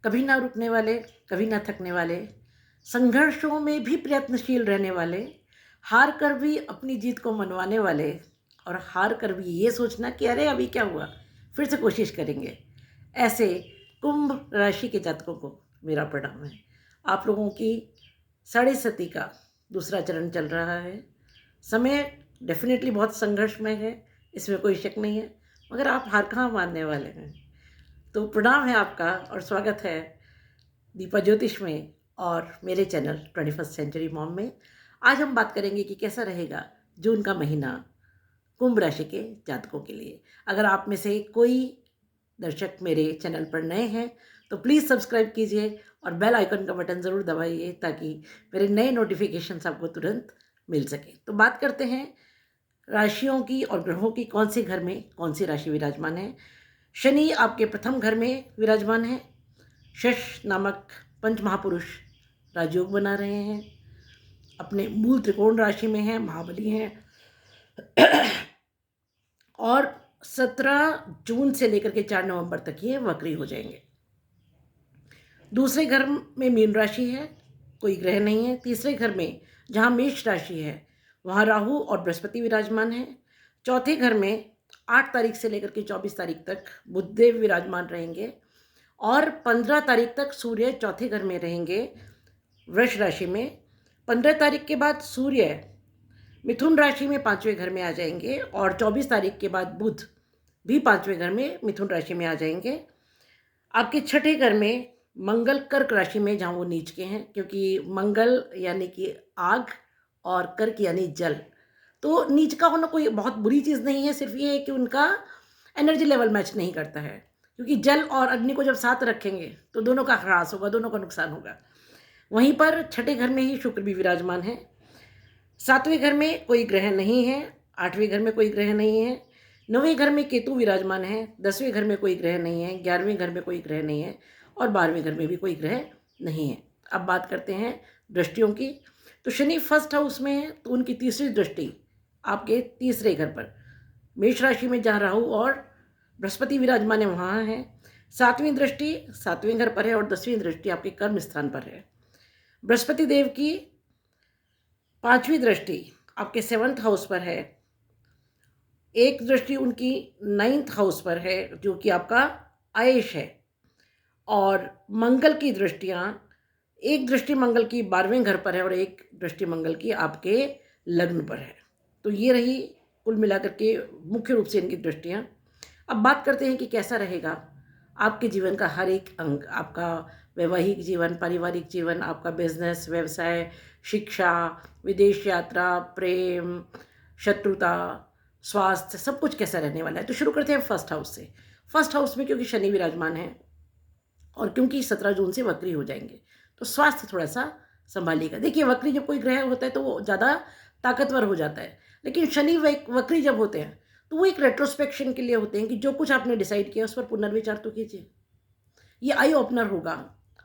कभी ना रुकने वाले, कभी ना थकने वाले, संघर्षों में भी प्रयत्नशील रहने वाले, हार कर भी अपनी जीत को मनवाने वाले और हार कर भी ये सोचना कि अरे अभी क्या हुआ, फिर से कोशिश करेंगे। ऐसे कुंभ राशि के जातकों को मेरा प्रणाम है। आप लोगों की साढ़े सती का दूसरा चरण चल रहा है। समय डेफिनेटली बहुत संघर्षमय है, इसमें कोई शक नहीं है, मगर आप हार कहाँ मानने वाले हैं। तो प्रणाम है आपका और स्वागत है दीपा ज्योतिष में और मेरे चैनल 21st सेंचुरी मॉम में। आज हम बात करेंगे कि कैसा रहेगा जून का महीना कुंभ राशि के जातकों के लिए। अगर आप में से कोई दर्शक मेरे चैनल पर नए हैं तो प्लीज़ सब्सक्राइब कीजिए और बेल आइकन का बटन ज़रूर दबाइए ताकि मेरे नए नोटिफिकेशंस आपको तुरंत मिल सके। तो बात करते हैं राशियों की और ग्रहों की, कौन से घर में कौन सी राशि विराजमान है। शनि आपके प्रथम घर में विराजमान है। शश नामक पंच महापुरुष राजयोग बना रहे हैं, अपने मूल त्रिकोण राशि में हैं, महाबली हैं और 17 जून से लेकर के 4 नवंबर तक ये वक्री हो जाएंगे। दूसरे घर में मीन राशि है, कोई ग्रह नहीं है। तीसरे घर में जहाँ मेष राशि है वहाँ राहु और बृहस्पति विराजमान है। चौथे घर में 8 तारीख से लेकर के 24 तारीख तक बुधदेव विराजमान रहेंगे और 15 तारीख तक सूर्य चौथे घर में रहेंगे वृष राशि में। 15 तारीख के बाद सूर्य मिथुन राशि में 5वें घर में आ जाएंगे और 24 तारीख के बाद बुध भी 5वें घर में मिथुन राशि में आ जाएंगे। आपके छठे घर में मंगल कर्क राशि में, जहाँ वो नीच के हैं, क्योंकि मंगल यानी कि आग और कर्क यानी जल, तो नीच का होना कोई बहुत बुरी चीज़ नहीं है, सिर्फ ये है कि उनका एनर्जी लेवल मैच नहीं करता है, क्योंकि जल और अग्नि को जब साथ रखेंगे तो दोनों का ह्रास होगा, दोनों का नुकसान होगा। वहीं पर छठे घर में ही शुक्र भी विराजमान है। 7वें घर में कोई ग्रह नहीं है, 8वें घर में कोई ग्रह नहीं है, 9वें घर में केतु विराजमान है, 10वें घर में कोई ग्रह नहीं है, 11वें घर में कोई ग्रह नहीं है और 12वें घर में भी कोई ग्रह नहीं है। अब बात करते हैं दृष्टियों की। तो शनि फर्स्ट हाउस में है, तो उनकी तीसरी दृष्टि आपके तीसरे घर पर मेष राशि में जहाँ राहु और बृहस्पति विराजमान है वहाँ है। 7वीं दृष्टि 7वें घर पर है और 10वीं दृष्टि आपके कर्म स्थान पर है। बृहस्पति देव की 5वीं दृष्टि आपके 7th हाउस पर है। एक दृष्टि उनकी 9th हाउस पर है जो कि आपका आयुष है। और मंगल की दृष्टियाँ, एक दृष्टि मंगल की 12वें घर पर है और एक दृष्टि मंगल की आपके लग्न पर है। तो ये रही कुल मिलाकर के मुख्य रूप से इनकी दृष्टियाँ। अब बात करते हैं कि कैसा रहेगा आपके जीवन का हर एक अंग, आपका वैवाहिक जीवन, पारिवारिक जीवन, आपका बिजनेस, व्यवसाय, शिक्षा, विदेश यात्रा, प्रेम, शत्रुता, स्वास्थ्य, सब कुछ कैसा रहने वाला है। तो शुरू करते हैं फर्स्ट हाउस से। फर्स्ट हाउस में क्योंकि शनि विराजमान है और क्योंकि 17 जून से वक्री हो जाएंगे तो स्वास्थ्य थोड़ा सा संभालिएगा। देखिए, वक्री जब कोई ग्रह होता है तो वो ज़्यादा ताकतवर हो जाता है, लेकिन शनि वक्री जब होते हैं तो वो एक रेट्रोस्पेक्शन के लिए होते हैं कि जो कुछ आपने डिसाइड किया उस पर पुनर्विचार तो कीजिए। ये आई ओपनर होगा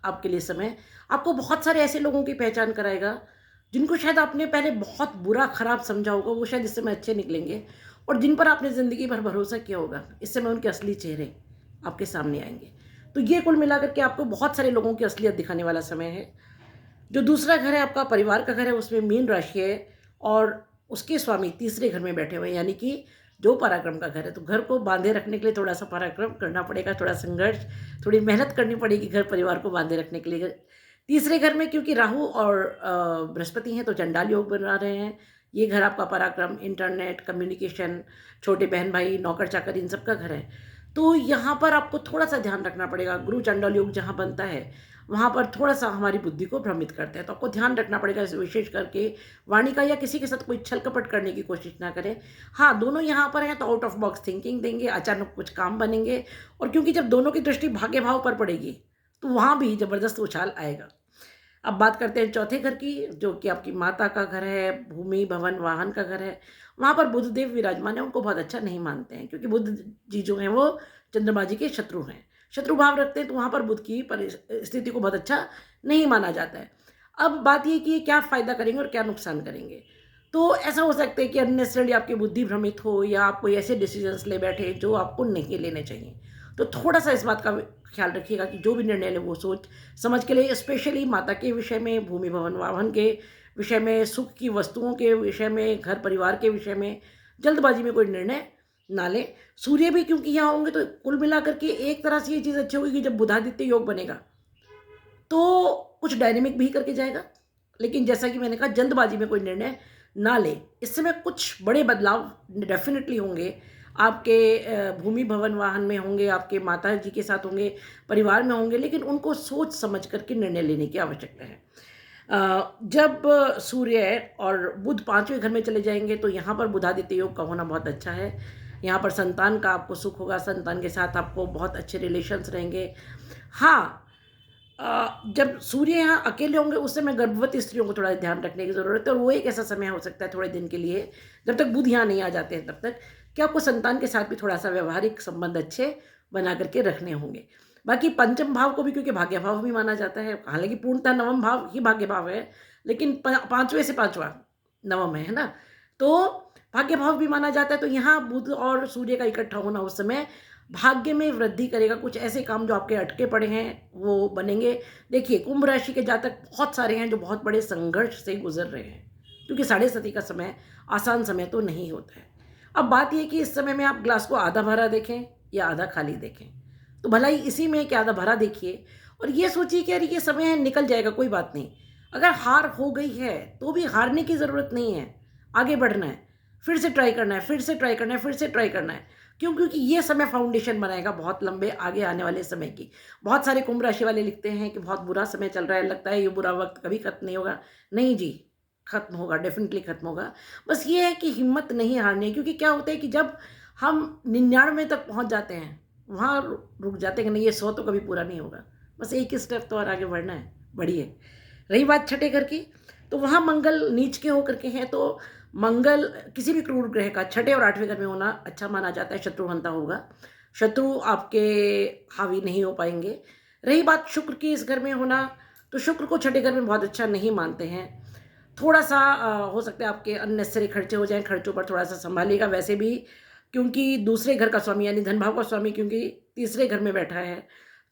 आपके लिए समय। आपको बहुत सारे ऐसे लोगों की पहचान कराएगा जिनको शायद आपने पहले बहुत बुरा खराब समझा होगा, वो शायद इस समय अच्छे निकलेंगे, और जिन पर आपने ज़िंदगी भर भरोसा किया होगा इस समय उनके असली चेहरे आपके सामने आएंगे। तो ये कुल मिलाकर के आपको बहुत सारे लोगों की असलियत दिखाने वाला समय है। जो दूसरा घर है आपका परिवार का घर है, उसमें मीन राशि है और उसके स्वामी तीसरे घर में बैठे हुए हैं, यानी कि जो पराक्रम का घर है। तो घर को बांधे रखने के लिए थोड़ा सा पराक्रम करना पड़ेगा, थोड़ा संघर्ष, थोड़ी मेहनत करनी पड़ेगी घर परिवार को बांधे रखने के लिए। तीसरे घर में क्योंकि राहु और बृहस्पति हैं तो चंडाल योग बना रहे हैं। ये घर आपका पराक्रम, इंटरनेट, कम्युनिकेशन, छोटे बहन भाई, नौकर चाकर, इन सब का घर है। तो यहाँ पर आपको थोड़ा सा ध्यान रखना पड़ेगा। गुरु चंडाल योग जहाँ बनता है वहाँ पर थोड़ा सा हमारी बुद्धि को भ्रमित करते हैं, तो आपको ध्यान रखना पड़ेगा। विशेष करके वाणी का या किसी के साथ कोई छल कपट करने की कोशिश ना करें। हाँ, दोनों यहाँ पर हैं तो आउट ऑफ बॉक्स थिंकिंग देंगे, अचानक कुछ काम बनेंगे, और क्योंकि जब दोनों की दृष्टि भाग्य भाव पर पड़ेगी तो वहाँ भी ज़बरदस्त उछाल आएगा। अब बात करते हैं चौथे घर की, जो कि आपकी माता का घर है, भूमि भवन वाहन का घर है। वहाँ पर बुधदेव विराजमान है, उनको बहुत अच्छा नहीं मानते हैं क्योंकि बुध जी जो हैं वो चंद्रमा जी के शत्रु हैं, शत्रु भाव रखते हैं, तो वहाँ पर बुध की परिस्थिति को बहुत अच्छा नहीं माना जाता है। अब बात ये कि क्या फ़ायदा करेंगे और क्या नुकसान करेंगे। तो ऐसा हो सकता है कि अननेसेसरली आपकी बुद्धि भ्रमित हो या आप कोई ऐसे डिसीजंस ले बैठे जो आपको नहीं लेने चाहिए। तो थोड़ा सा इस बात का ख्याल रखिएगा कि जो भी निर्णय लें वो सोच समझ के लिए, स्पेशली माता के विषय में, भूमि भवन वाहन के विषय में, सुख की वस्तुओं के विषय में, घर परिवार के विषय में जल्दबाजी में कोई निर्णय ना लें। सूर्य भी क्योंकि यहाँ होंगे तो कुल मिलाकर के एक तरह से ये चीज़ अच्छी होगी कि जब बुधादित्य योग बनेगा तो कुछ डायनेमिक भी करके जाएगा। लेकिन जैसा कि मैंने कहा, जल्दबाजी में कोई निर्णय ना ले। इस समय कुछ बड़े बदलाव डेफिनेटली होंगे। आपके भूमि भवन वाहन में होंगे, आपके माता जी के साथ होंगे, परिवार में होंगे, लेकिन उनको सोच समझ करके निर्णय लेने की आवश्यकता है। जब सूर्य और बुध 5वें घर में चले जाएंगे तो यहाँ पर बुधादित्य योग का होना बहुत अच्छा है। यहाँ पर संतान का आपको सुख होगा, संतान के साथ आपको बहुत अच्छे रिलेशंस रहेंगे। हाँ, जब सूर्य यहाँ अकेले होंगे उस समय गर्भवती स्त्रियों को थोड़ा ध्यान रखने की ज़रूरत है, और वो एक ऐसा समय हो सकता है थोड़े दिन के लिए, जब तक बुध यहाँ नहीं आ जाते हैं तब तक, कि आपको संतान के साथ भी थोड़ा सा व्यवहारिक संबंध अच्छे बना करके रखने होंगे। बाकी पंचम भाव को भी क्योंकि भाग्य भाव भी माना जाता है, हालांकि पूर्णतः नवम भाव ही भाग्य भाव है, लेकिन 5वें से 5वां नवम है ना, तो भाग्य भाव भी माना जाता है। तो यहाँ बुध और सूर्य का इकट्ठा होना उस समय भाग्य में वृद्धि करेगा। कुछ ऐसे काम जो आपके अटके पड़े हैं वो बनेंगे। देखिए, कुंभ राशि के जातक बहुत सारे हैं जो बहुत बड़े संघर्ष से गुजर रहे हैं, क्योंकि 7:30 का समय आसान समय तो नहीं होता है। अब बात यह कि इस समय में आप ग्लास को आधा भरा देखें या आधा खाली देखें, तो भलाई इसी में कि आधा भरा देखिए और ये सोचिए कि यार ये समय निकल जाएगा, कोई बात नहीं। अगर हार हो गई है तो भी हारने की ज़रूरत नहीं है, आगे बढ़ना है, फिर से ट्राई करना है, फिर से ट्राई करना है, फिर से ट्राई करना है। क्यों? क्योंकि ये समय फाउंडेशन बनाएगा बहुत लंबे आगे आने वाले समय की। बहुत सारे कुंभ राशि वाले लिखते हैं कि बहुत बुरा समय चल रहा है, लगता है ये बुरा वक्त कभी खत्म नहीं होगा। नहीं जी, खत्म होगा, डेफिनेटली खत्म होगा। बस ये है कि हिम्मत नहीं हारनी है, क्योंकि क्या होता है कि जब हम 99 तक पहुंच जाते हैं वहाँ रुक जाते हैं कि नहीं ये 100 तो कभी पूरा नहीं होगा, बस एक ही स्टेप तो और आगे बढ़ना है, बढ़िए। रही बात छठे घर की, तो वहाँ मंगल नीच के होकर के हैं, तो मंगल किसी भी क्रूर ग्रह का छठे और 8वें घर में होना अच्छा माना जाता है, शत्रुहंता होगा, शत्रु आपके हावी नहीं हो पाएंगे। रही बात शुक्र की इस घर में होना, तो शुक्र को छठे घर में बहुत अच्छा नहीं मानते हैं। थोड़ा सा हो सकता है आपके अननेसेसरी खर्चे हो जाएं, खर्चों पर थोड़ा सा संभालिएगा। वैसे भी क्योंकि दूसरे घर का स्वामी यानी धन भाव का स्वामी क्योंकि तीसरे घर में बैठा है,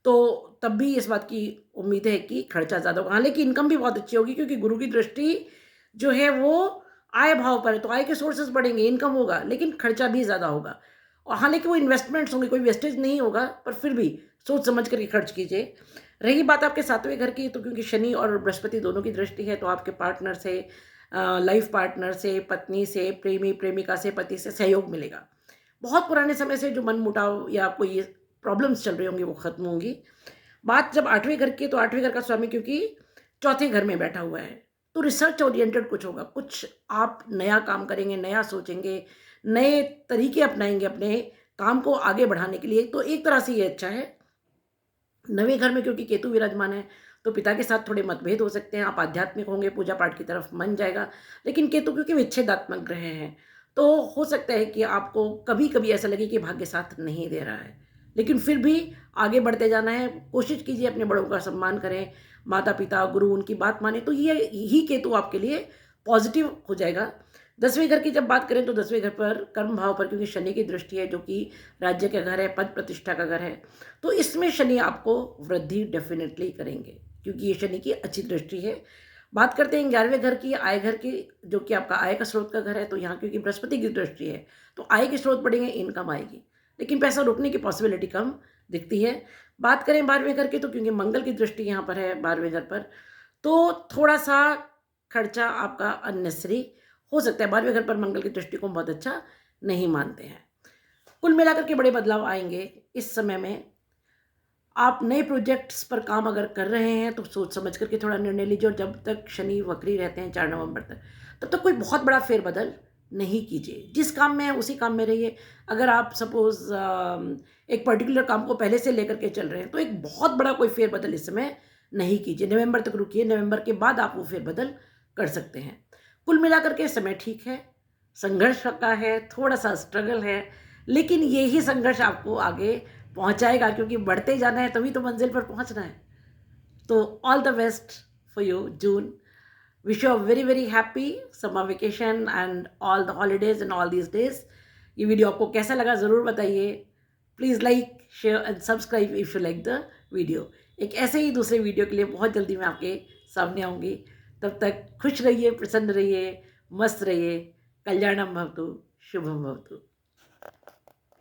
तो तब भी इस बात की उम्मीद है कि खर्चा ज़्यादा होगा। हालांकि इनकम भी बहुत अच्छी होगी, क्योंकि गुरु की दृष्टि जो है वो आय भाव पर है, तो आय के सोर्सेज बढ़ेंगे, इनकम होगा, लेकिन खर्चा भी ज़्यादा होगा। और हालांकि वो इन्वेस्टमेंट्स होंगे, कोई वेस्टेज नहीं होगा, पर फिर भी सोच समझ करके खर्च कीजिए। रही बात आपके 7वें घर की, तो क्योंकि शनि और बृहस्पति दोनों की दृष्टि है, तो आपके पार्टनर से, लाइफ पार्टनर से, पत्नी से, प्रेमी प्रेमिका से, पति से सहयोग मिलेगा। बहुत पुराने समय से जो मनमुटाव या कोई प्रॉब्लम्स चल रही होंगी वो खत्म होंगी। बात जब 8वें घर की, तो 8वें घर का स्वामी क्योंकि चौथे घर में बैठा हुआ है, तो रिसर्च ओरिएंटेड कुछ होगा, कुछ आप नया काम करेंगे, नया सोचेंगे, नए तरीके अपनाएंगे अपने काम को आगे बढ़ाने के लिए, तो एक तरह से ये अच्छा है। 9वें घर में क्योंकि केतु विराजमान है, तो पिता के साथ थोड़े मतभेद हो सकते हैं, आप आध्यात्मिक होंगे, पूजा पाठ की तरफ मन जाएगा, लेकिन केतु क्योंकि विच्छेदात्मक ग्रह हैं, तो हो सकता है कि आपको कभी कभी ऐसा लगे कि भाग्य साथ नहीं दे रहा है, लेकिन फिर भी आगे बढ़ते जाना है। कोशिश कीजिए अपने बड़ों का सम्मान करें, माता पिता गुरु उनकी बात माने, तो ये ही केतु आपके लिए पॉजिटिव हो जाएगा। 10वें घर की जब बात करें, तो 10वें घर पर कर्म भाव पर क्योंकि शनि की दृष्टि है, जो कि राज्य का घर है, पद प्रतिष्ठा का घर है, तो इसमें शनि आपको वृद्धि डेफिनेटली करेंगे, क्योंकि ये शनि की अच्छी दृष्टि है। बात करते हैं 11वें घर की, आय घर की, जो कि आपका आय का स्रोत का घर है, तो यहाँ क्योंकि बृहस्पति की दृष्टि है, तो आय के स्रोत बढ़ेंगे, इनकम आएगी, लेकिन पैसा रुकने की पॉसिबिलिटी कम दिखती है। बात करें 12वें घर की, तो क्योंकि मंगल की दृष्टि यहाँ पर है 12वें घर पर, तो थोड़ा सा खर्चा आपका अननेसेसरी हो सकता है। 12वें घर पर मंगल की दृष्टि को बहुत अच्छा नहीं मानते हैं। कुल मिलाकर के बड़े बदलाव आएंगे इस समय में। आप नए प्रोजेक्ट्स पर काम अगर कर रहे हैं तो सोच समझ करके थोड़ा निर्णय लीजिए, और जब तक शनि वक्री रहते हैं 4 नवंबर तक, तब तक कोई बहुत बड़ा फेरबदल नहीं कीजिए। जिस काम में है उसी काम में रहिए। अगर आप सपोज एक पर्टिकुलर काम को पहले से लेकर के चल रहे हैं, तो एक बहुत बड़ा कोई फेरबदल इस समय नहीं कीजिए, नवंबर तक रुकिए, नवंबर के बाद आप वो फेरबदल कर सकते हैं। कुल मिलाकर के समय ठीक है, संघर्ष का है, थोड़ा सा स्ट्रगल है, लेकिन यही संघर्ष आपको आगे पहुंचाएगा, क्योंकि बढ़ते जाना है तभी तो मंजिल पर पहुंचना है। तो all the best for you June, wish you a very very happy summer vacation and all the holidays and all these days. ये वीडियो आपको कैसा लगा ज़रूर बताइए। Please like, share and subscribe if you like the video. एक ऐसे ही दूसरे video के लिए बहुत जल्दी मैं आपके सामने आऊँगी। तब तक खुश रहिए, प्रसन्न रहिए, मस्त रहिए। कल्याणम भवतु, शुभम भवतु।